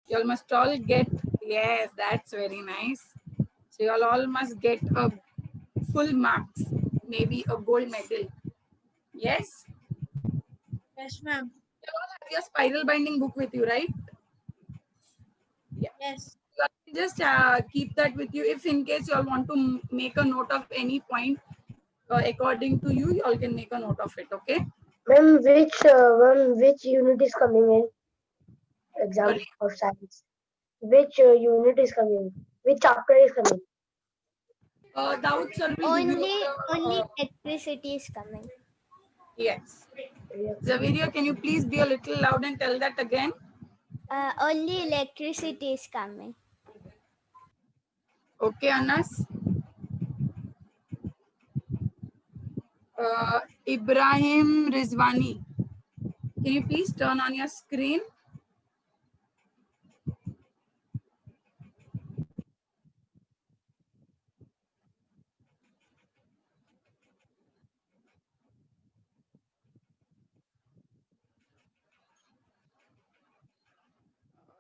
You all must all get, yes, that's very nice. So you all must get a full marks, maybe a gold medal. Yes? Yes, ma'am. You all have your spiral binding book with you, right? Yeah. Yes. You all just keep that with you. If in case you all want to make a note of any point according to you, you all can make a note of it, okay? Ma'am, which unit is coming in exam Sorry? of science? Which unit is coming? Which chapter is coming? Dawood sir will give you Only electricity is coming. yes. Yeah. Zaviria, can you please be a little loud and tell that again? Only electricity is coming. Okay, Anas. Ibrahim Rizwani, can you please turn on your screen?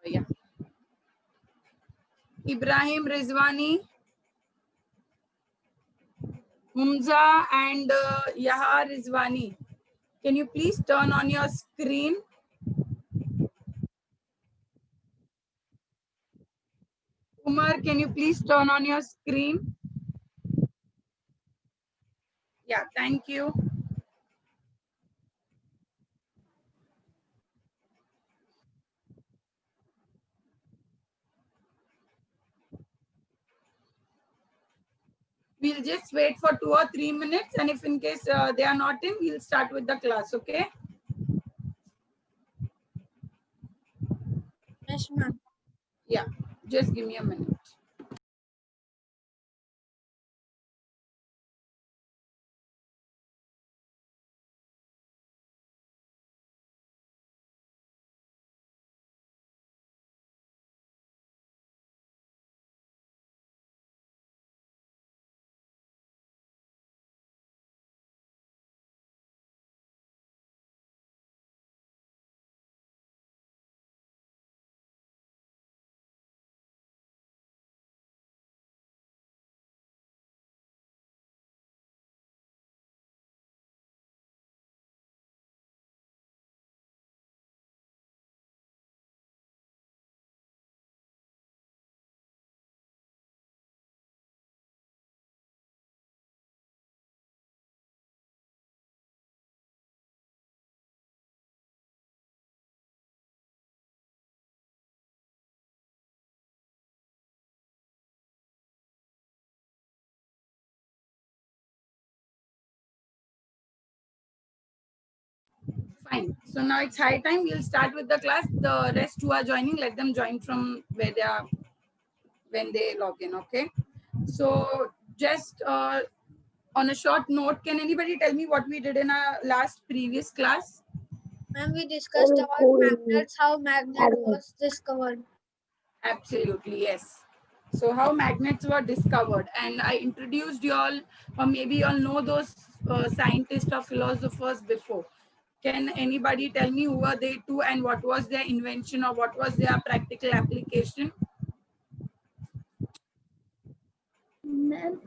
Yeah. Ibrahim Rizwani, Humza and Yaha Rizwani, can you please turn on your screen? Umar, can you please turn on your screen? Yeah, thank you. We'll just wait for 2 or 3 minutes, and if in case they are not in, we'll start with the class, okay? Yes, ma'am. Yeah, just give me a minute. Fine. So now it's high time. We'll start with the class. The rest who are joining, let them join from where they are when they log in. Okay. So just on a short note, can anybody tell me what we did in our last previous class? Ma'am, we discussed about Cool. magnets, how magnet was discovered. Absolutely, yes. So how magnets were discovered, and I introduced you all, or maybe you all know those scientists or philosophers before. Can anybody tell me who were they two and what was their invention or what was their practical application? Ma'am,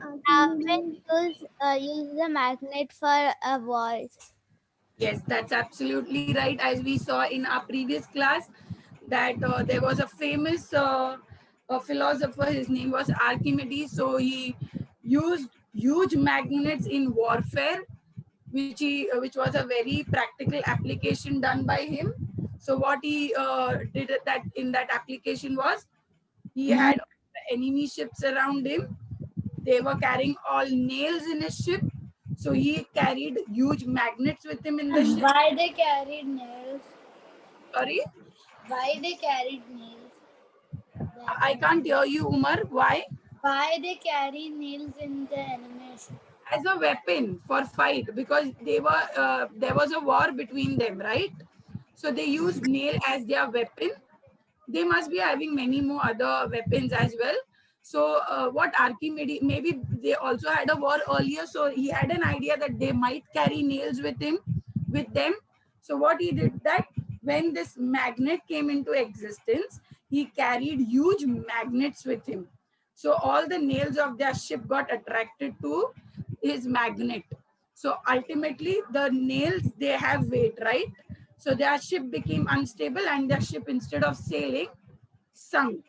use the magnet for a wall. Yes, that's absolutely right. As we saw in our previous class, that there was a famous philosopher. His name was Archimedes. So he used huge magnets in warfare, which was a very practical application done by him. So what he did that in that application was he had enemy ships around him. They were carrying all nails in his ship. So he carried huge magnets with him in the ship. Why they carried nails? Sorry, Why they carried nails? I can't hear you, Umar. Why? Why they carry nails in the animation? As a weapon for fight, because they were there was a war between them, right? So they used nail as their weapon. They must be having many more other weapons as well. So what Archimedes, maybe they also had a war earlier, so he had an idea that they might carry nails with them. So what he did that when this magnet came into existence, he carried huge magnets with him. So all the nails of their ship got attracted to his magnet. So ultimately, the nails, they have weight, right? So their ship became unstable and their ship, instead of sailing, sunk.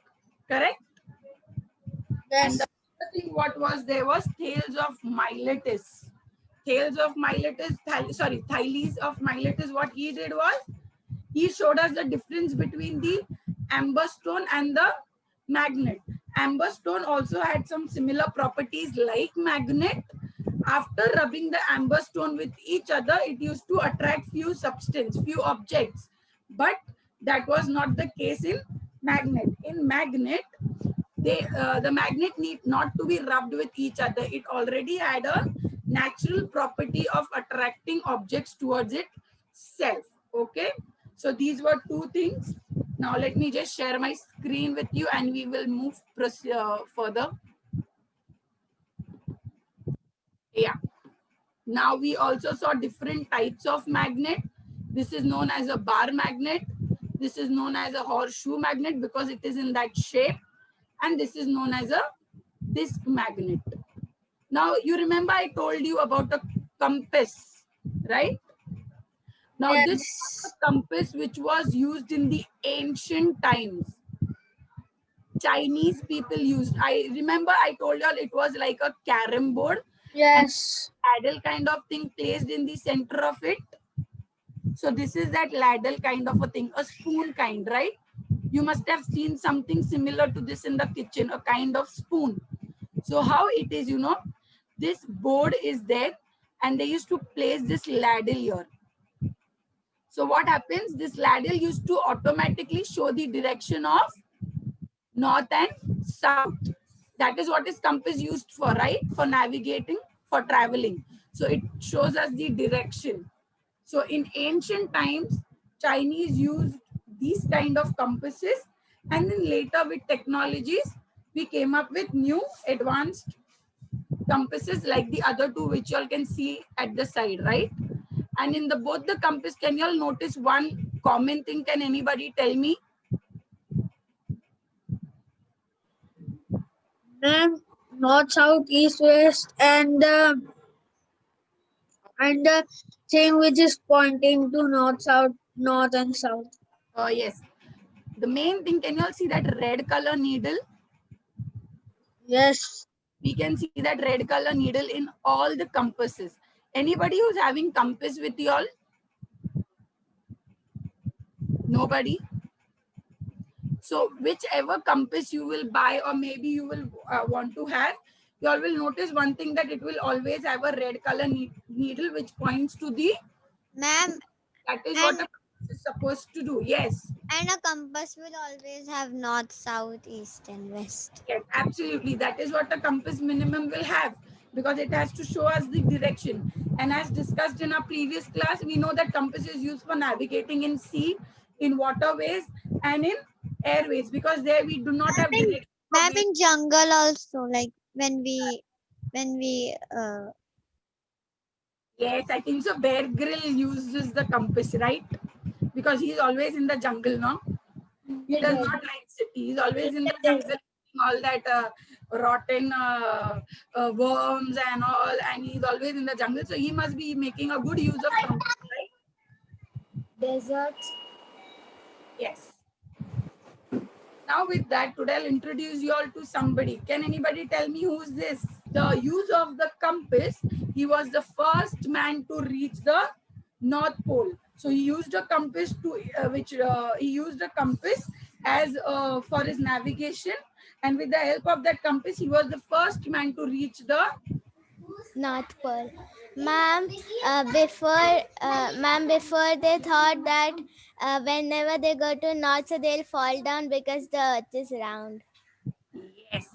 Correct? And Yes. the other thing what was there was Thales of Miletus. Thales of Miletus, Thales of Miletus, what he did was, he showed us the difference between the amber stone and the magnet. Amber stone also had some similar properties like magnet. After rubbing the amber stone with each other, it used to attract few substance, few objects. But that was not the case in magnet. In magnet, the magnet need not to be rubbed with each other. It already had a natural property of attracting objects towards itself. Okay, so these were two things. Now let me just share my screen with you and we will move further. Yeah, now we also saw different types of magnet. This is known as a bar magnet. This is known as a horseshoe magnet because it is in that shape. And this is known as a disc magnet. Now, you remember I told you about a compass, right? Now, this was Yes. a compass which was used in the ancient times. Chinese people used. I remember I told you all it was like a carom board and Yes. ladle kind of thing placed in the center of it. So this is that ladle kind of a thing, a spoon kind, right? You must have seen something similar to this in the kitchen, a kind of spoon. So how it is, this board is there and they used to place this ladle here. So what happens? This ladle used to automatically show the direction of north and south. That is what is compass used for, right? For navigating, for traveling. So it shows us the direction. So in ancient times, Chinese used these kind of compasses, and then later with technologies, we came up with new advanced compasses like the other two, which you all can see at the side, right? And in the both the compass, can you all notice one common thing? Can anybody tell me? Ma'am, north, south, east, west, and the thing which is pointing to north, south, north and south. Yes. The main thing, can you all see that red color needle? Yes. We can see that red color needle in all the compasses. Anybody who's having compass with you all? Nobody? So whichever compass you will buy or maybe you will want to have, you all will notice one thing, that it will always have a red color needle which points to the, Ma'am, that is what and a compass is supposed to do. Yes. and a compass will always have north, south, east, and west. Yes, absolutely. That is what a compass minimum will have because it has to show us the direction. And as discussed in our previous class, we know that compass is used for navigating in sea, in waterways, and in airways because there we do not have direction. Ma'am, in jungle also, like when we Yes, I think so. Bear Grill uses the compass, right? Because he's always in the jungle, no? He does not like city. He's always in the jungle, eating all that rotten worms and all, and he's always in the jungle. So he must be making a good use of compass, right? Deserts. Yes. Now with that, today I'll introduce you all to somebody. Can anybody tell me who's this? The use of the compass. He was the first man to reach the North Pole. So he used a compass to he used a compass as for his navigation, and with the help of that compass, he was the first man to reach the North Pole. Ma'am, before they thought that whenever they go to north, so they'll fall down because the earth is round. Yes,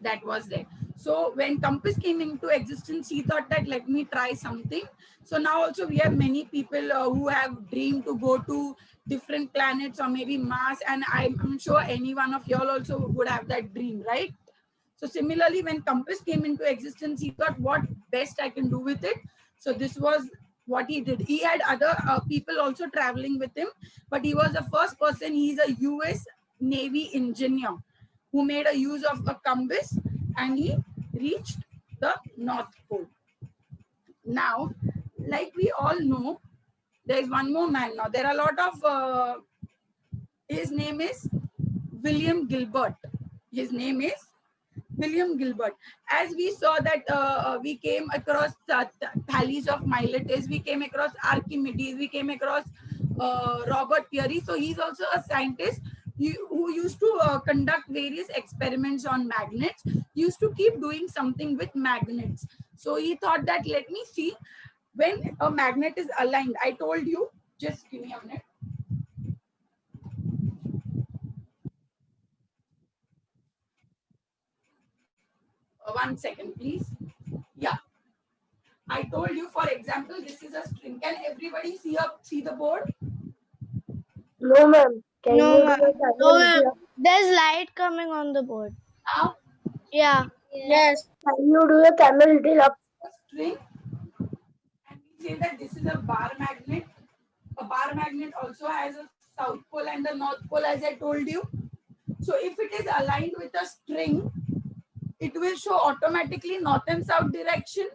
that was there. So when compass came into existence, he thought that let me try something. So now also we have many people who have dreamed to go to different planets or maybe Mars, and I'm sure any one of y'all also would have that dream, right? So similarly, when compass came into existence, he thought what best I can do with it. So this was what he did. He had other people also traveling with him, but he was the first person. He's a US Navy engineer who made a use of a compass and he reached the North Pole. Now, like we all know, there is one more man now. There are a lot of, his name is William Gilbert. His name is William Gilbert. As we saw that we came across Thales of Miletus, we came across Archimedes, we came across Robert Peary. So he's also a scientist who used to conduct various experiments on magnets. He used to keep doing something with magnets. So he thought that let me see when a magnet is aligned. I told you, just give me a minute. One second, please. Yeah. I told you, for example, this is a string. Can everybody see the board? No, ma'am. Can No, you ma'am. do a camel No, little ma'am. up? There's light coming on the board. Now, Yeah. Yes. Can you do a camel little up? a string, and we say that this is a bar magnet. A bar magnet also has a south pole and a north pole, as I told you. So if it is aligned with a string, it will show automatically north and south direction.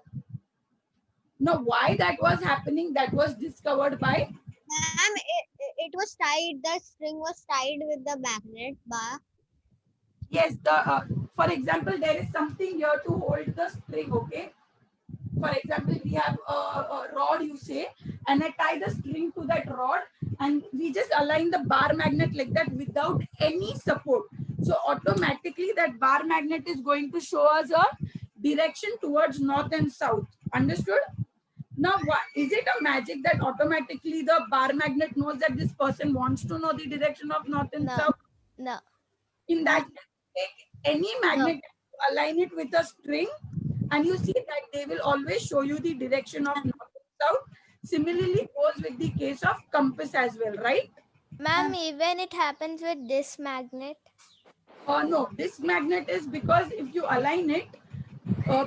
Now, why that was happening, that was discovered by, Ma'am, it was tied, the string was tied with the magnet bar. yes, for example, there is something here to hold the string, okay? For example, we have a rod, you say, and I tie the string to that rod and we just align the bar magnet like that without any support. So automatically that bar magnet is going to show us a direction towards north and south. Understood? Now, what is it a magic that automatically the bar magnet knows that this person wants to know the direction of north and No. south? No. In that case, take any magnet, align it with a string, and you see that they will always show you the direction of north and south. Similarly, goes with the case of compass as well, right? Ma'am, even it happens with this magnet. No, this magnet is because if you align it,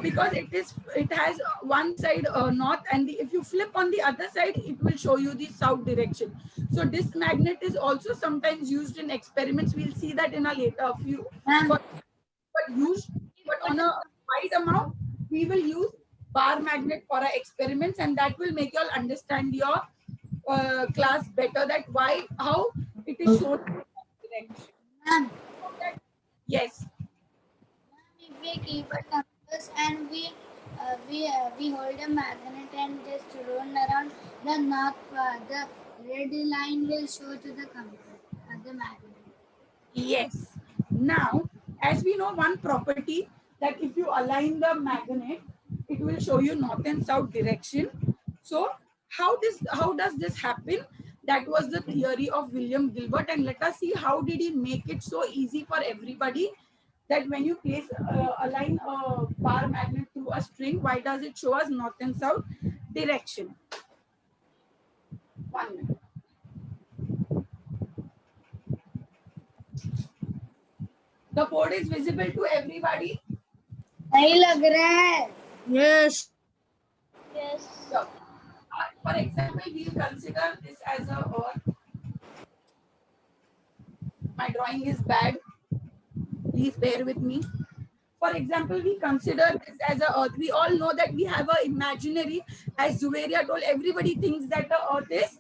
because it has one side north, and if you flip on the other side, it will show you the south direction. So this magnet is also sometimes used in experiments. We'll see that in a later few. But on a wide amount, we will use bar magnet for our experiments, and that will make you all understand your class better. That how it is shown. Ma'am, Yes. if we keep a compass and we hold a magnet and just roll around the north, the red line will show to the compass, the magnet. Yes. Now, as we know one property, that if you align the magnet, it will show you north and south direction. So how does this happen? That was the theory of William Gilbert, and let us see how did he make it so easy for everybody that when you align a bar magnet through a string, why does it show us north and south direction? 1 minute. The board is visible to everybody. नहीं लग रहा है. Yes. Yes. So, for example, we consider this as a earth. My drawing is bad. Please bear with me. For example, we consider this as a earth. We all know that we have a imaginary, as Zuveria told, everybody thinks that the earth is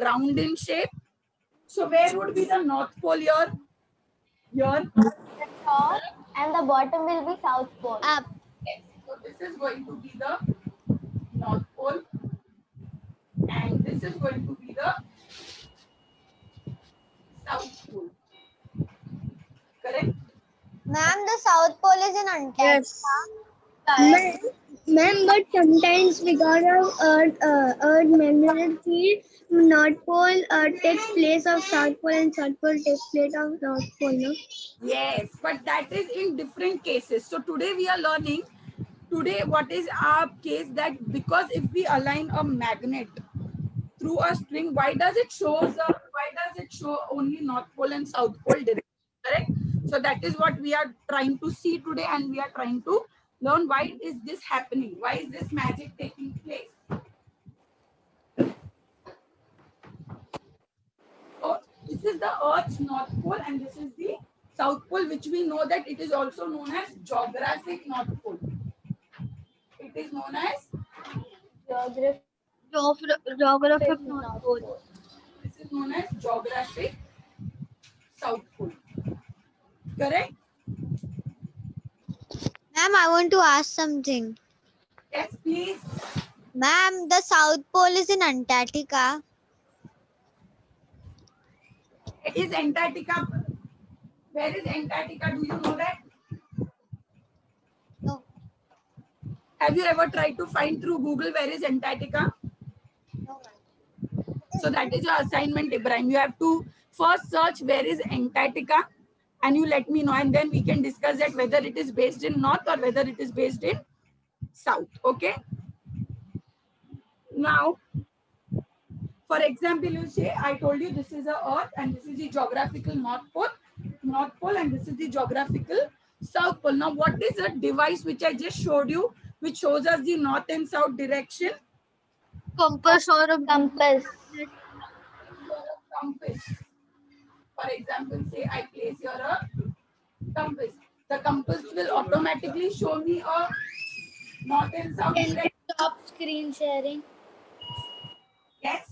round in shape. So where would be the north pole here? Here. The top and the bottom will be south pole. Up. Yes. So this is going to be the north pole, and this is going to be the south pole. Correct? Ma'am, the south pole is in Antarctica. Yes. Ma'am, but sometimes because of Earth magnetic field, North Pole takes place of South Pole and South Pole takes place of North Pole. No? Yes, but that is in different cases. So today we are learning, what is our case, that because if we align a magnet through a string, why does it show only North Pole and South Pole direction, correct? So that is what we are trying to see today, and we are trying to learn why is this happening, why is this magic taking place. is the Earth's North Pole and this is the South Pole, which we know that it is also known as geographic North Pole. It is known as Geographic North Pole. this is known as geographic South Pole. Correct? Ma'am, I want to ask something. Yes, please. Ma'am, the South Pole is in Antarctica. It is Antarctica. Where is Antarctica? Do you know that? No. Have you ever tried to find through Google where is Antarctica? No. So that is your assignment, Ibrahim. You have to first search where is Antarctica and you let me know, and then we can discuss that whether it is based in North or whether it is based in South. Okay. Now, for example, you say, I told you this is the Earth and this is the geographical North Pole and this is the geographical South Pole. Now, what is a device which I just showed you, which shows us the North and South direction? Compass or a Compass. Compass. For example, say I place here a compass. The compass will automatically show me a North and South Can you direction. stop screen sharing? Yes.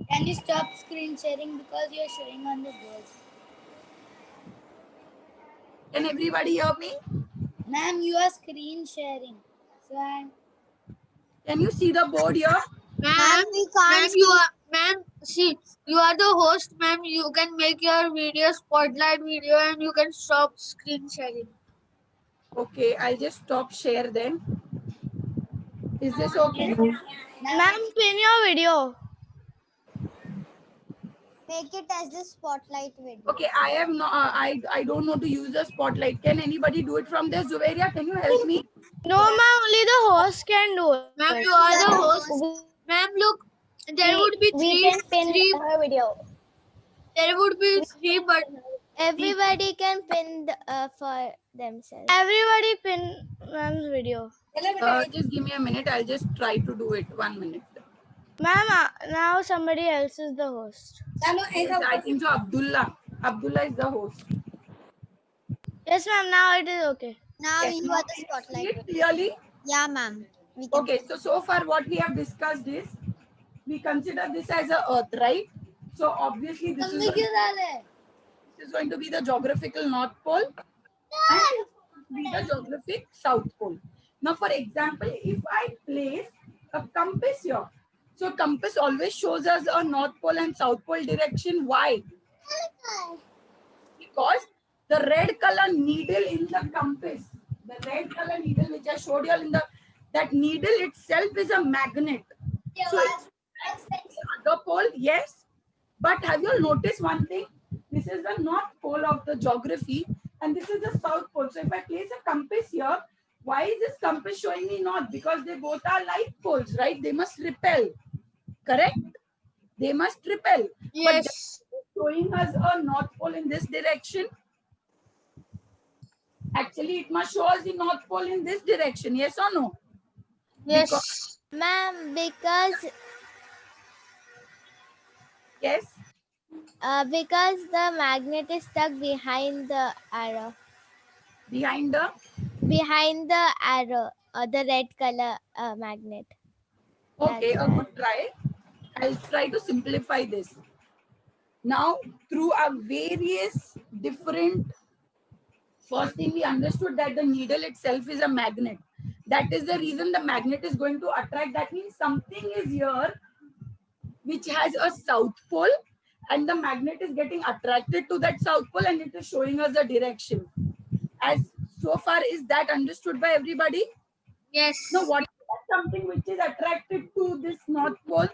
Can you stop screen sharing because you're showing on the board? Can everybody hear me? Ma'am, you are screen sharing. So Can you see the board here? Ma'am, we can't see, you are the host, ma'am. You can make your video spotlight video and you can stop screen sharing. Okay, I'll just stop share then. Is this okay? Ma'am, pin your video. make it as the spotlight video. Okay, I have no. I don't know to use the spotlight. Can anybody do it from there? Zuveria, can you help me? No, ma'am, only the host can do it. Ma'am, you are the host. Ma'am, look, there would be three. her video. There would be three, but Everybody can pin for themselves. everybody pin ma'am's video. Just give me a minute. I'll just try to do it. 1 minute. Ma'am, now somebody else is the host. I think so. Abdullah. Abdullah is the host. Yes, ma'am, now it is okay. Now Yes, you now are the can you see spotlight. it clearly? Yeah, ma'am. We can. Okay, so far what we have discussed is we consider this as a Earth, right? So obviously this is going to be the geographical North Pole and be the geographic South Pole. Now, for example, if I place a compass here, so compass always shows us a North Pole and South Pole direction. Why? Because the red color needle in the compass, the red color needle which I showed you in that needle itself is a magnet. So it's the other pole, yes. But have you noticed one thing? This is the North Pole of the geography and this is the South Pole. So if I place a compass here, why is this compass showing me north? Because they both are like poles, right? They must repel. Correct? They must repel. Yes. But showing us a North Pole in this direction. Actually, it must show us the North Pole in this direction. Yes or no? Yes. Ma'am, because Yes. because the magnet is stuck behind the arrow. Behind the. Behind the arrow or the red color magnet. Okay, That's a good try. I'll try to simplify this. Now, through a various different, first thing we understood that the needle itself is a magnet. That is the reason the magnet is going to attract. That means something is here which has a south pole and the magnet is getting attracted to that south pole and it is showing us the direction. As so far, is that understood by everybody? Yes. Now, what is something which is attracted to this North Pole?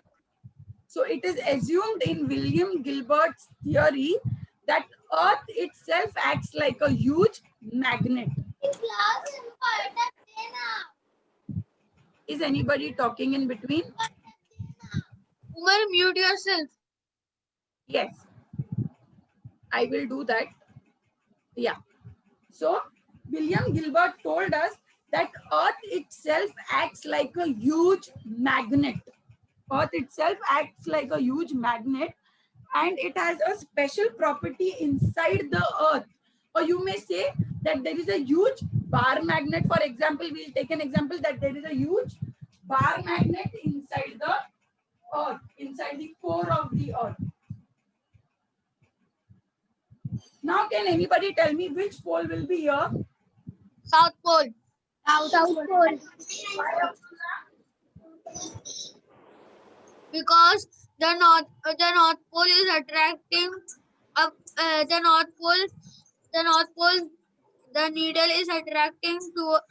So it is assumed in William Gilbert's theory that Earth itself acts like a huge magnet. Is anybody talking in between? Umar, mute yourself. Yes. I will do that. Yeah. So William Gilbert told us that Earth itself acts like a huge magnet. Earth itself acts like a huge magnet and it has a special property inside the earth. Or you may say that there is a huge bar magnet. For example, we'll take an example that there is a huge bar magnet inside the earth, inside the core of the earth. Now, can anybody tell me which pole will be here? South Pole. South Pole. Because the North Pole is attracting up the North Pole, the needle is attracting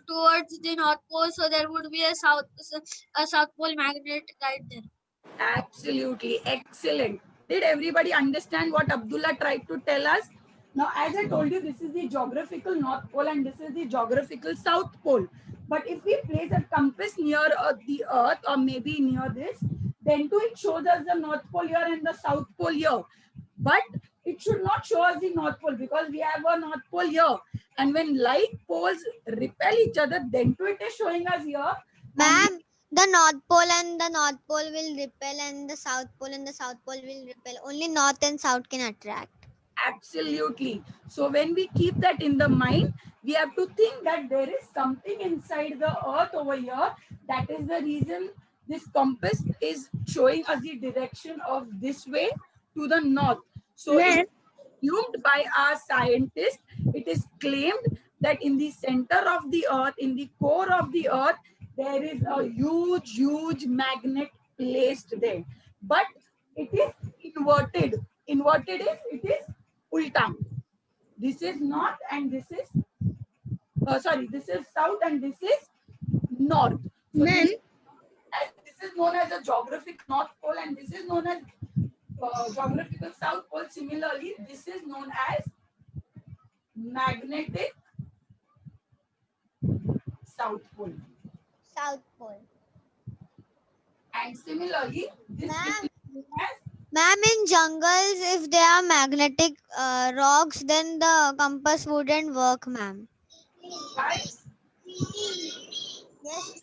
towards the North Pole, so there would be a South Pole magnet right there. Absolutely excellent. Did everybody understand what Abdullah tried to tell us? Now, as I told you, this is the geographical North Pole and this is the geographical South Pole. But if we place a compass near the earth or maybe near this, then too it shows us the North Pole here and the South Pole here. But it should not show us the North Pole because we have a North Pole here. And when like poles repel each other, then too it is showing us here. Ma'am, the North Pole and the North Pole will repel, and the South Pole and the South Pole will repel. Only North and South can attract. Absolutely. So when we keep that in the mind, we have to think that there is something inside the earth over here. That is the reason this compass is showing us the direction of this way to the north. So Ma'am. it's assumed by our scientists, it is claimed that in the center of the earth, in the core of the earth, there is a huge magnet placed there. But it is inverted. Inverted is, it is ulta. This is north and this is, this is south and this is north. So Ma'am. this is known as a geographic North Pole and this is known as geographical South Pole. Similarly, this is known as magnetic South Pole. South Pole. And similarly, this Ma'am. is known as Ma'am, in jungles, if there are magnetic rocks, then the compass wouldn't work, ma'am. right? Yes,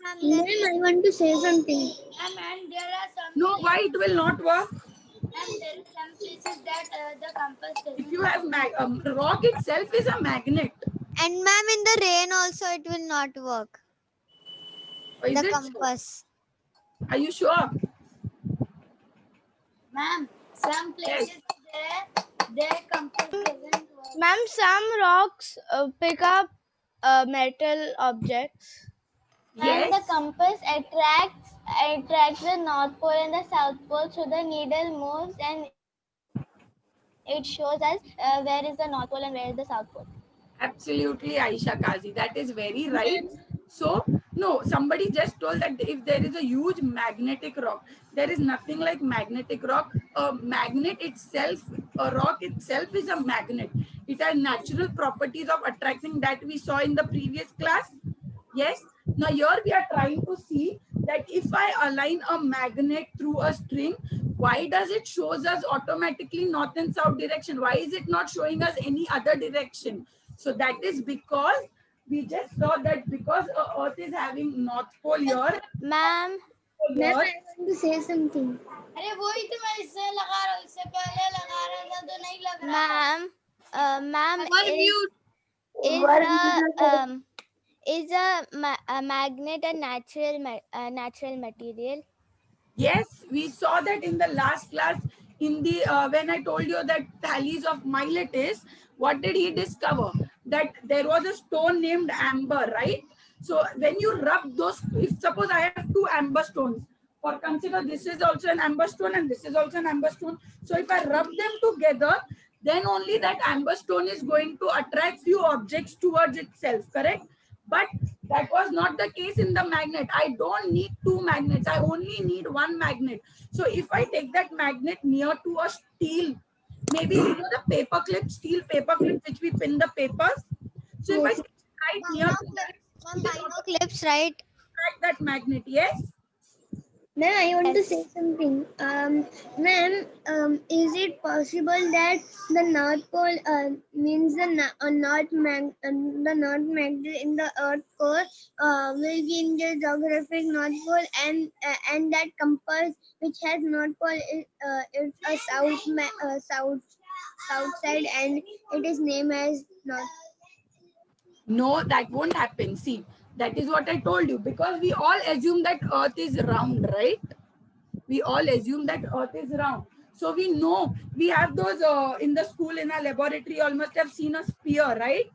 ma'am. Ma'am, I want to say something. And there are some No, why it will not work? and there are some places that the compass If doesn't you have rock itself is a magnet. And ma'am, in the rain also it will not work. Is The it so? compass. Are you sure? Ma'am, some places their compass doesn't work. Ma'am, some rocks pick up metal objects. And the Yes. compass attracts the North Pole and the South Pole, so the needle moves and it shows us where is the North Pole and where is the South Pole. Absolutely, Aisha Kazi. That is very right. So, no, somebody just told that if there is a huge magnetic rock, there is nothing like magnetic rock. A magnet itself, a rock itself is a magnet. It has natural properties of attracting that we saw in the previous class. Yes. Now, here we are trying to see that if I align a magnet through a string, why does it shows us automatically north and south direction? Why is it not showing us any other direction? So that is because we just saw that because Earth is having North Pole here. Ma'am, Ma'am, I want to say something. अरे वही तो मैं इससे लगा रहा हूँ इससे पहले लगा रहा था तो नहीं लग रहा ma'am, is a magnet a natural material? Yes, we saw that in the last class in the when I told you that Thales of Miletus, what did he discover? That there was a stone named amber, right? So when you rub those, if suppose I have two amber stones, or consider this is also an amber stone and this is also an amber stone. So if I rub them together, then only that amber stone is going to attract few objects towards itself, correct? But that was not the case in the magnet. I don't need two magnets. I only need one magnet. So if I take that magnet near to a steel, maybe you know the paper clip, steel paper clip, which we pin the papers. So if I take it right near to that, Ma'am, clips, right? attract that magnet, yes? Ma'am, I want to Yes. say something. Ma'am, is it possible that the North Pole means the North magnet in the Earth core will be in the geographic North Pole, and that compass which has North Pole is a south side, and it is named as North. No, that won't happen. See, that is what I told you, because we all assume that Earth is round, right? We all assume that Earth is round. So we know we have those in the school, in our laboratory, you all must have seen a sphere, right?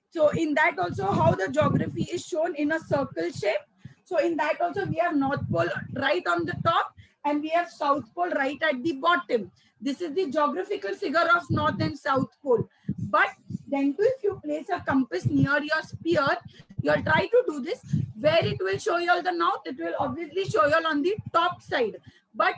So in that also, how the geography is shown in a circle shape. So in that also, we have North Pole right on the top and we have South Pole right at the bottom. This is the geographical figure of North and South Pole. But then too, if you place a compass near your sphere, you'll try to do this, where it will show you all the north, it will obviously show you all on the top side. But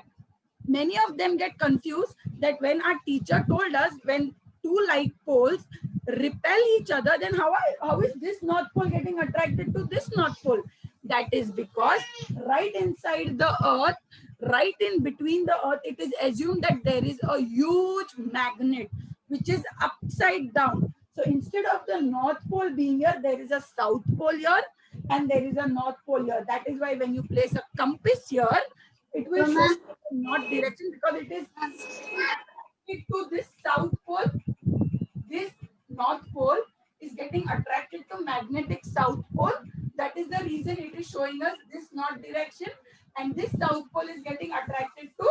many of them get confused that when our teacher told us when two like poles repel each other, then how is this North Pole getting attracted to this North Pole? That is because right inside the Earth, right in between the Earth, it is assumed that there is a huge magnet which is upside down. So instead of the North Pole being here, there is a South Pole here and there is a North Pole here. That is why when you place a compass here, it will show you the north direction because it is attracted to this South Pole. This North Pole is getting attracted to magnetic South Pole. That is the reason it is showing us this north direction, and this South Pole is getting attracted to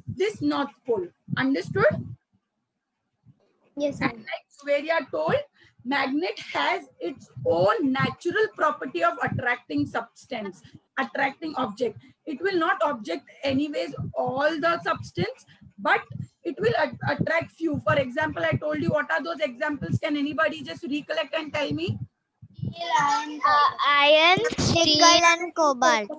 this North Pole. Understood? Yes, And ma'am. like Suveria told, magnet has its own natural property of attracting substance, attracting object. It will not object anyways all the substance, but it will attract few. For example, I told you, what are those examples? Can anybody just recollect and tell me? Iron, steel, and cobalt.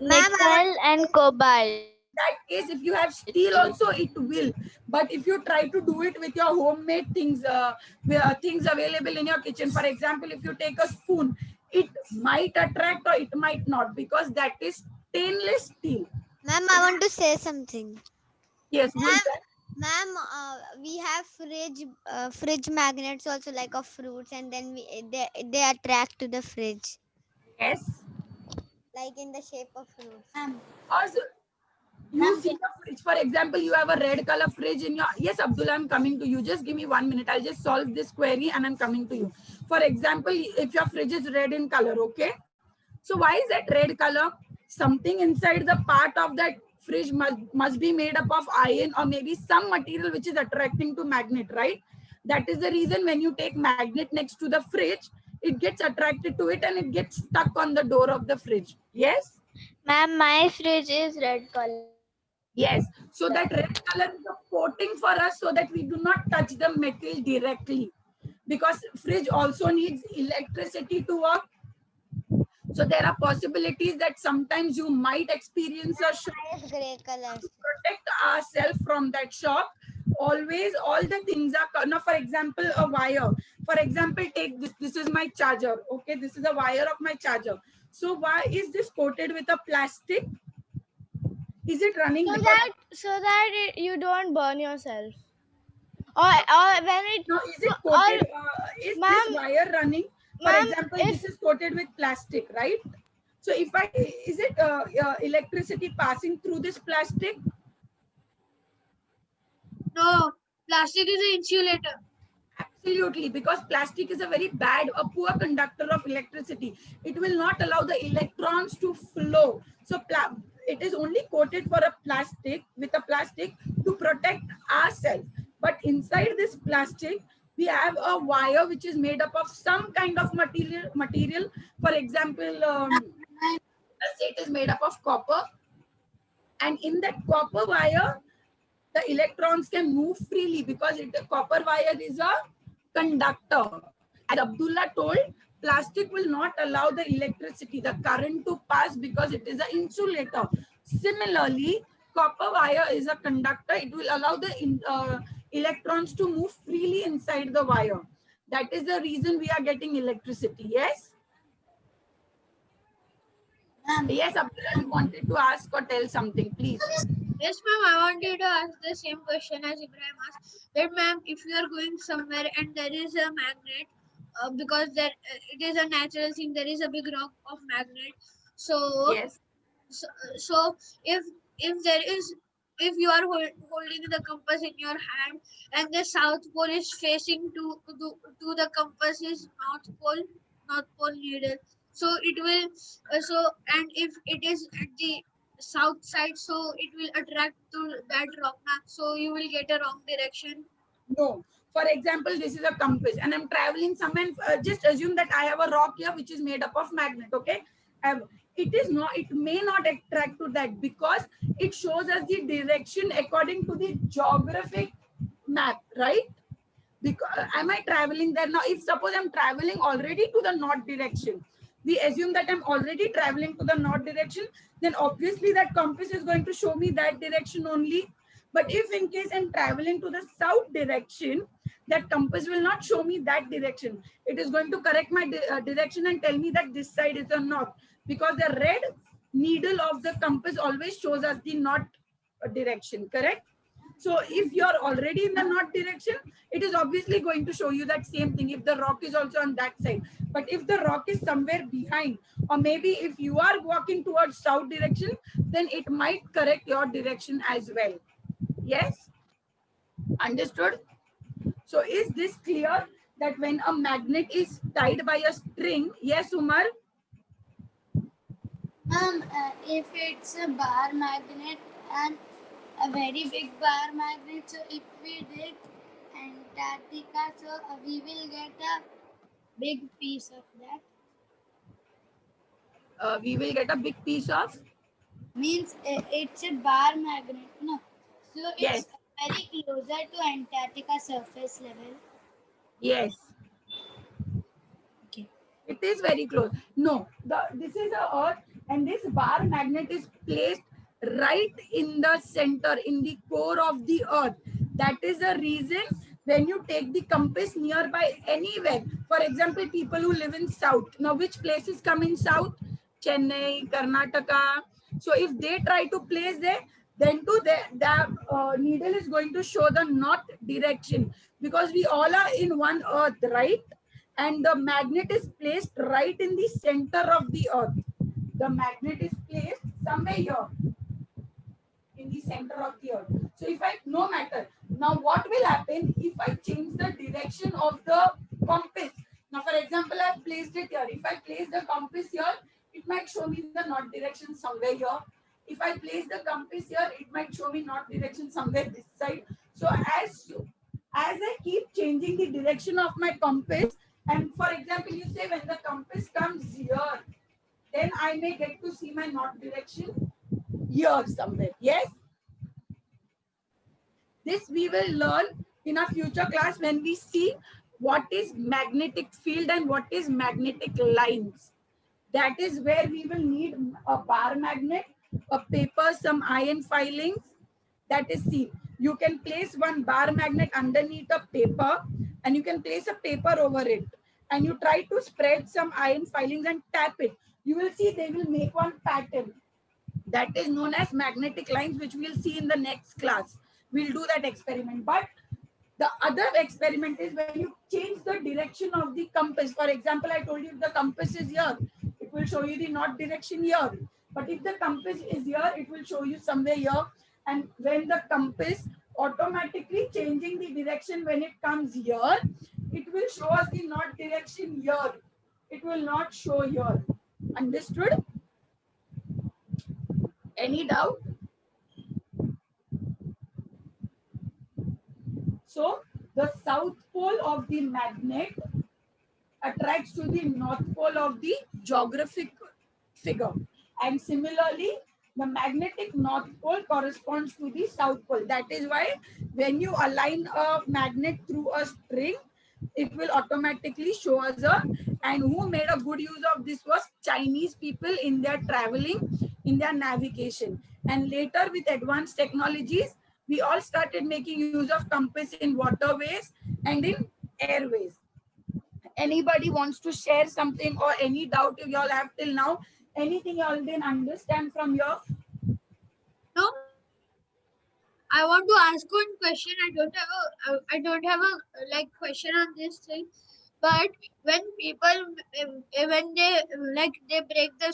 Nickel and cobalt. That case, if you have steel also, it will. But if you try to do it with your homemade things, things available in your kitchen, for example, if you take a spoon, it might attract or it might not, because that is stainless steel. Ma'am, I want to say something. Yes, who is that? Ma'am, we have fridge magnets also, like of fruits, and then they attract to the fridge, Yes. like in the shape of fruits. Also, you see the fridge, for example, you have a red color fridge in your, yes, Abdullah, I'm coming to you. Just give me 1 minute. I'll just solve this query and I'm coming to you. For example, if your fridge is red in color, okay? So why is that red color? Something inside the part of that fridge must be made up of iron or maybe some material which is attracting to magnet, right? That is the reason when you take magnet next to the fridge, it gets attracted to it and it gets stuck on the door of the fridge. Yes? Ma'am, my fridge is red color. Yes. So that red color is a coating for us so that we do not touch the metal directly. Because fridge also needs electricity to work. So there are possibilities that sometimes you might experience a shock. Yes, gray colors. To protect ourselves from that shock, always all the things are, now for example, a wire. For example, take this. This is my charger. Okay, this is a wire of my charger. So why is this coated with a plastic? Is it running? So that you don't burn yourself. Or when it No, is it coated? Is Ma'am, this wire running? For ma'am, example, if- this is coated with plastic, right? So if is it electricity passing through this plastic? No, plastic is an insulator. Absolutely, because plastic is a poor conductor of electricity. It will not allow the electrons to flow. So it is only coated for a plastic to protect ourselves. But inside this plastic, we have a wire which is made up of some kind of material. For example, let's say it is made up of copper. And in that copper wire, the electrons can move freely because the copper wire is a conductor. As Abdullah told, plastic will not allow the electricity, the current to pass because it is an insulator. Similarly, copper wire is a conductor. It will allow the electrons to move freely inside the wire. That is the reason we are getting electricity. Yes? Ma'am, Yes, Abdullah, you wanted to ask or tell something, please. Yes, ma'am. I wanted to ask the same question as Ibrahim asked. That, ma'am, if you are going somewhere and there is a magnet, because there it is a natural thing, there is a big rock of magnet. So, Yes. so if there is, if you are holding the compass in your hand and the south pole is facing to the compass's north pole needle, so it will so, and if it is at the south side, so it will attract to that rock, so you will get a wrong direction. No. For example, this is a compass and I'm traveling somewhere. Just assume that I have a rock here which is made up of magnet. Okay. It is not, it may not attract to that because it shows us the direction according to the geographic map, right? Because am I traveling there now? If suppose I'm traveling already to the north direction, we assume that I'm already traveling to the north direction, then obviously that compass is going to show me that direction only. But if in case I'm traveling to the south direction, that compass will not show me that direction. It is going to correct my direction and tell me that this side is the north, because the red needle of the compass always shows us the north direction, correct? So if you're already in the north direction, it is obviously going to show you that same thing if the rock is also on that side. But if the rock is somewhere behind, or maybe if you are walking towards south direction, then it might correct your direction as well. Yes? Understood? So is this clear that when a magnet is tied by a string, yes, Umar? ma'am, if it's a bar magnet and a very big bar magnet, so if we dig Antarctica, so we will get a big piece of that. We will get a big piece of, Means it's a bar magnet, no? So yes, it's very closer to Antarctica surface level. yes. Okay. It is very close. No, this is a earth and this bar magnet is placed right in the center, in the core of the earth. That is the reason when you take the compass nearby anywhere. For example, people who live in south. Now, which places come in south? Chennai, Karnataka. So if they try to place there, then to the needle is going to show the north direction, because we all are in one earth, right? And the magnet is placed right in the center of the earth. The magnet is placed somewhere here in the center of the earth. So if I, no matter, now what will happen if I change the direction of the compass? Now, for example, I've placed it here. If I place the compass here, it might show me the north direction somewhere here. If I place the compass here, it might show me north direction somewhere this side. So as I keep changing the direction of my compass, and for example, you say when the compass comes here, then I may get to see my north direction here somewhere. Yes? This we will learn in a future class when we see what is magnetic field and what is magnetic lines. That is where we will need a bar magnet, a paper, some iron filings. That is seen. You can place one bar magnet underneath a paper and you can place a paper over it. And you try to spread some iron filings and tap it. You will see they will make one pattern. That is known as magnetic lines, which we'll see in the next class. We'll do that experiment. But the other experiment is when you change the direction of the compass. For example, I told you if the compass is here, it will show you the north direction here. But if the compass is here, it will show you somewhere here. And when the compass automatically changing the direction when it comes here, it will show us the north direction here. It will not show here. Understood? Any doubt? So the south pole of the magnet attracts to the north pole of the geographic figure. And similarly, the magnetic north pole corresponds to the south pole. That is why when you align a magnet through a string, it will automatically show us a, and who made a good use of this was Chinese people in their traveling, in their navigation. And later with advanced technologies, we all started making use of compass in waterways and in airways. Anybody wants to share something or any doubt you all have till now, Anything you all didn't understand from your? No. I want to ask one question. I don't have a like question on this thing. But when people when they they break the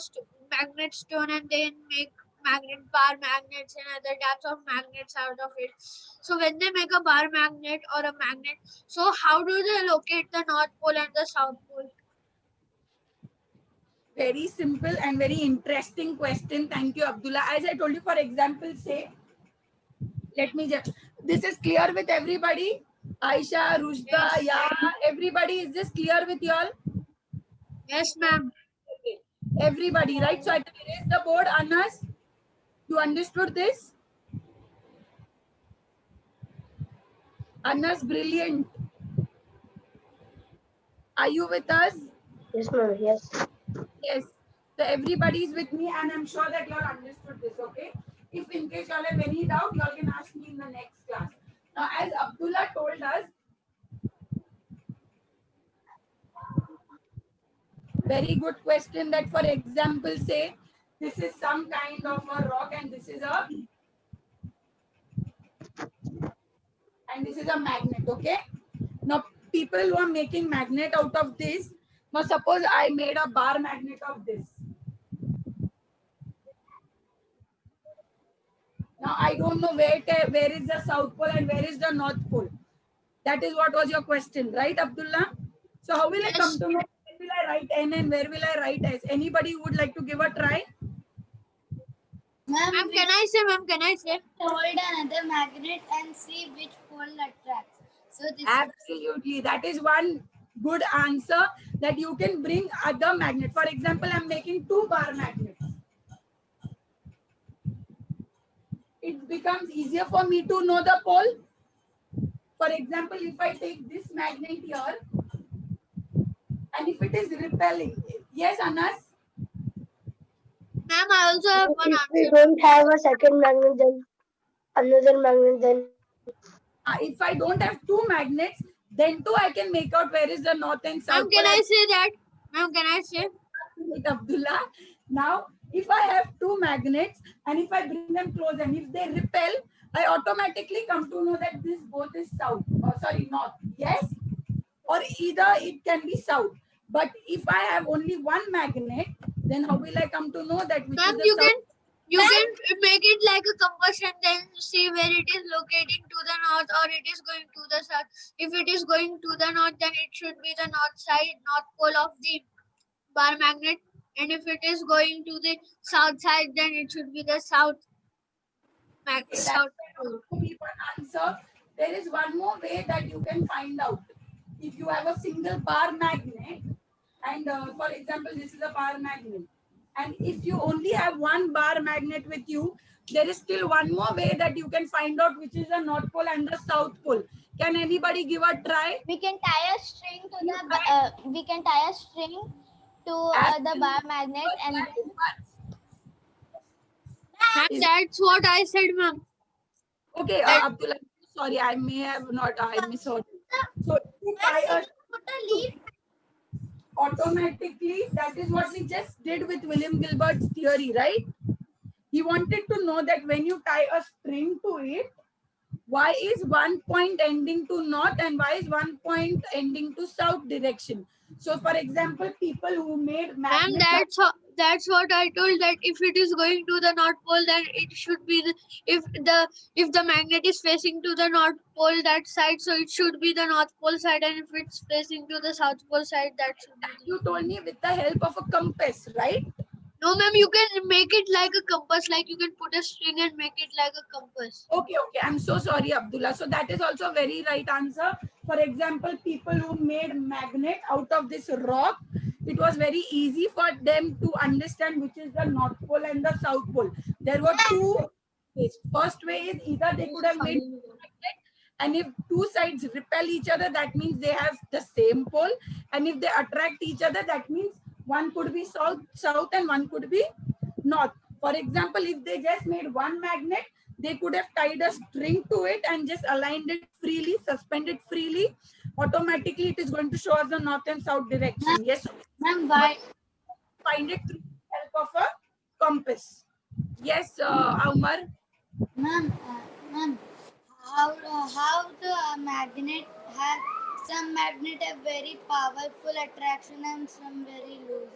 magnet stone and then make magnet bar magnets and other types of magnets out of it. So when they make a bar magnet or a magnet, so how do they locate the North Pole and the South Pole? Very simple and very interesting question. Thank you, Abdullah. As I told you, for example, say, let me just, this is clear with everybody? Aisha, Rushda, Yes. yeah, everybody, is this clear with you all? Yes, ma'am. Okay. Everybody, right? So I can erase the board. Anas, you understood this? Anas, brilliant. Are you with us? Yes, ma'am. Yes. Yes. So everybody is with me, and I'm sure that you all understood this, okay? If in case you all have any doubt, you all can ask me in the next class. Now, as Abdullah told us, very good question that, for example, say, this is some kind of a rock and this is a magnet, okay? Now, people who are making magnet out of this, now suppose I made a bar magnet of this. Now, I don't know where is the South Pole and where is the North Pole. That is what was your question, right, Abdullah? So how will I come to know where will I write N and where will I write S? Anybody would like to give a try? Ma'am, can I say? Hold another magnet and see which pole attracts. So this Absolutely. That is one good answer, that you can bring other magnet. For example, I'm making 2 bar magnets. It becomes easier for me to know the pole. For example, if I take this magnet here, and if it is repelling, yes, Anas? Ma'am, I also have one If we answer. don't have a second magnet, then another magnet, then If I don't have 2 magnets, then too I can make out where is the north and south Ma'am, can pole. I say that? Ma'am, can I say? With Abdullah. Now, if I have 2 magnets and if I bring them close and if they repel, I automatically come to know that this both is south, or sorry, north. Yes, or either it can be south. But if I have only 1 magnet, then how will I come to know that which Ma'am, is the south? you can make it like a compass and then see where it is locating to the north or it is going to the south. If it is going to the north, then it should be the north side, north pole of the bar magnet. And if it is going to the south side, then it should be the south south pole. Only one answer. There is one more way that you can find out. If you have a single bar magnet, and for example, this is a bar magnet, and if you only have 1 bar magnet with you, there is still one more way that you can find out which is the North Pole and the South Pole. Can anybody give a try? We can tie a string to the we can tie a string to the bar magnet and Ma'am, that's what I said, ma'am. Okay, Abdullah, sorry, I may have not, I misheard. So if you tie a automatically, that is what we just did with William Gilbert's theory, right? He wanted to know that when you tie a string to it, why is one point ending to north and why is one point ending to south direction? So for example, people who made Ma'am, magnets, that's what I told, that if it is going to the North Pole, then it should be if the magnet is facing to the North Pole that side, so it should be the North Pole side, and if it's facing to the South Pole side, that should be you told me with the help of a compass, right? No, ma'am, you can make it like a compass, like you can put a string and make it like a compass. Okay, I'm so sorry, Abdullah. So that is also a very right answer. For example, people who made magnet out of this rock, it was very easy for them to understand which is the North Pole and the South Pole. There were 2 ways. First way is either they could have made magnet, and if 2 sides repel each other, that means they have the same pole. And if they attract each other, that means one could be south and one could be north. For example, if they just made 1 magnet, they could have tied a string to it and just aligned it freely, suspended freely. Automatically, it is going to show us the north and south direction. Yes, ma'am, why? find it through the help of a compass. Yes, Umar. Ma'am, ma'am, how the magnet have some magnet have very powerful attraction and some very loose.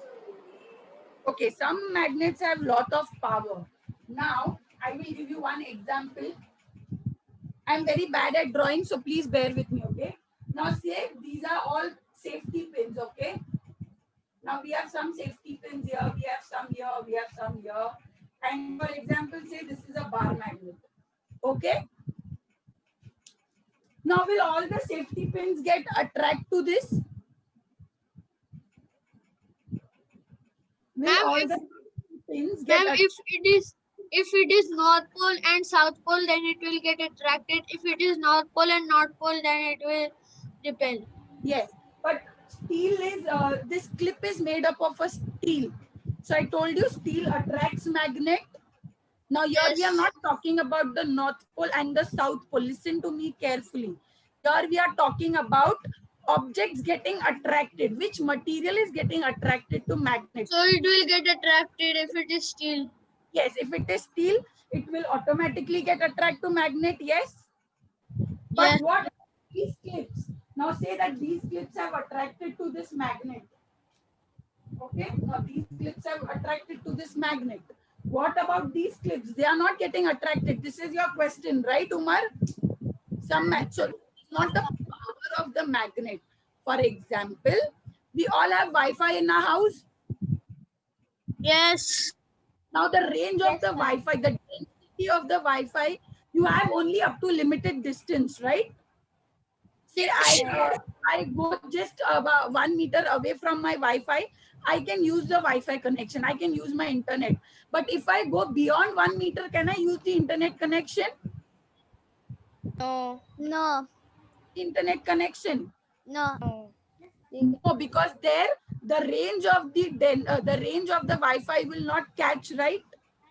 Okay, some magnets have lot of power. Now, I will give you one example. I'm very bad at drawing, so please bear with me, okay? Now, say these are all safety pins, okay? Now, we have some safety pins here, we have some here, we have some here. And for example, say this is a bar magnet, okay? Now, will all the safety pins get attract to this? Will Ma'am, all if- the pins get Ma'am, if it is North Pole and South Pole, then it will get attracted. If it is North Pole and North Pole, then it will repel. Yes, but steel is this clip is made up of a steel. So I told you steel attracts magnet. Now here we are Yes. not talking about the North Pole and the South Pole. Listen to me carefully. Here we are talking about objects getting attracted. Which material is getting attracted to magnet? So it will get attracted if it is steel. Yes, if it is steel, it will automatically get attracted to magnet. Yes. But Yes. what these clips? Now say that these clips have attracted to this magnet. Okay, now these clips have attracted to this magnet. What about these clips? They are not getting attracted. This is your question, right, Umar? So it's not the power of the magnet. For example, we all have Wi-Fi in our house. Yes. Now the range of the Wi-Fi, the density of the Wi-Fi, you have only up to limited distance, right? Say I go just about 1 meter away from my Wi-Fi, I can use the Wi-Fi connection. I can use my internet. But if I go beyond 1 meter, can I use the internet connection? No. No. Internet connection? No. No. No, because there the range of the range of the Wi-Fi will not catch, right?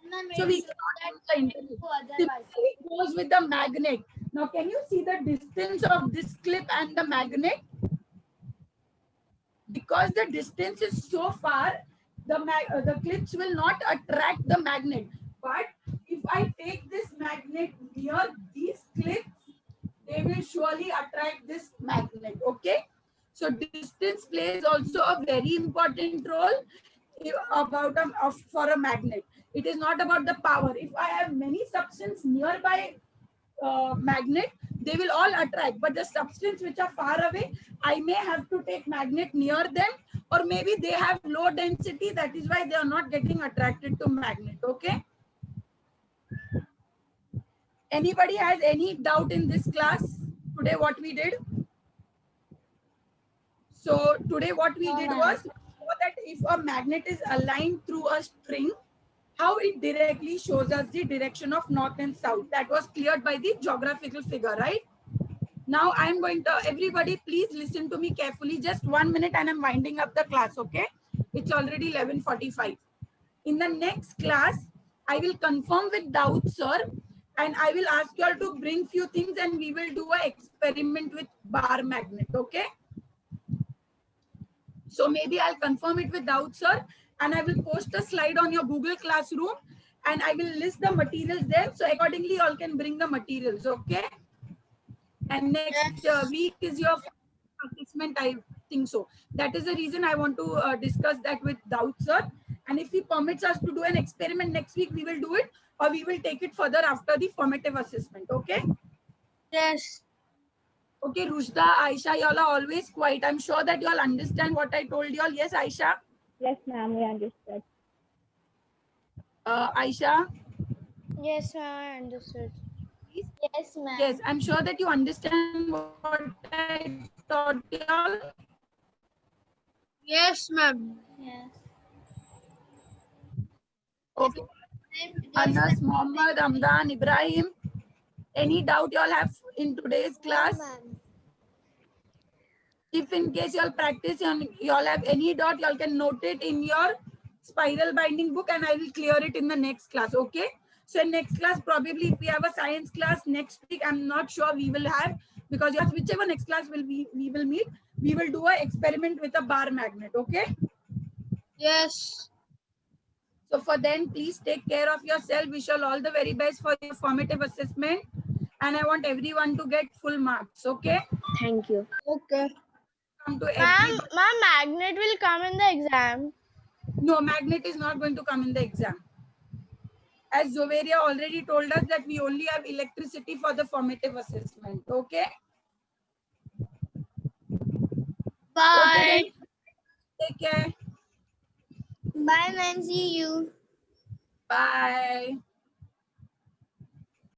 And ma'am, So it we shows cannot that use the internet. to other Similarly, it goes with the magnet. Now, can you see the distance of this clip and the magnet? Because the distance is so far, the clips will not attract the magnet. But if I take this magnet near these clips, they will surely attract this magnet. Okay. So distance plays also a very important role for a magnet. It is not about the power. If I have many substances nearby magnet, they will all attract. But the substance which are far away, I may have to take magnet near them, or maybe they have low density. That is why they are not getting attracted to magnet. Okay. Anybody has any doubt in this class today? What we did? So today what we did was that if a magnet is aligned through a string, how it directly shows us the direction of north and south. That was cleared by the geographical figure, right? Now I'm going to, everybody please listen to me carefully. Just 1 minute and I'm winding up the class, okay? It's already 11:45. In the next class, I will confirm with Daud sir and I will ask you all to bring few things and we will do an experiment with bar magnet, okay? So maybe I'll confirm it with Daud sir and I will post a slide on your Google Classroom and I will list the materials there. So accordingly, you all can bring the materials, okay? And next week is your assessment, I think so. That is the reason I want to discuss that with Daud sir. And if he permits us to do an experiment next week, we will do it or we will take it further after the formative assessment, okay? Yes. Okay, Rushda, Aisha, y'all are always quiet. I'm sure that y'all understand what I told y'all. Yes, Aisha? Yes, ma'am, we understood. Aisha? Yes, ma'am, I understood. Yes, ma'am. Yes, I'm sure that you understand what I taught y'all. Yes, ma'am. Yes. Okay. Anas, Mohammed, Amdan, Ibrahim. Any doubt y'all have in today's class? Ma'am. If in case y'all practice and y'all have any doubt, y'all can note it in your spiral binding book and I will clear it in the next class, okay? So in next class, probably if we have a science class next week, I'm not sure we will have, because whichever next class we will meet, we will do an experiment with a bar magnet, okay? Yes. So for then, please take care of yourself. Wish you all the very best for your formative assessment. And I want everyone to get full marks, okay? Thank you. Okay. Come to Ma'am, everybody. magnet will come in the exam. No, magnet is not going to come in the exam. As Zoveria already told us that we only have electricity for the formative assessment, okay? Bye. Okay then. Take care. Bye, ma'am. See you. Bye.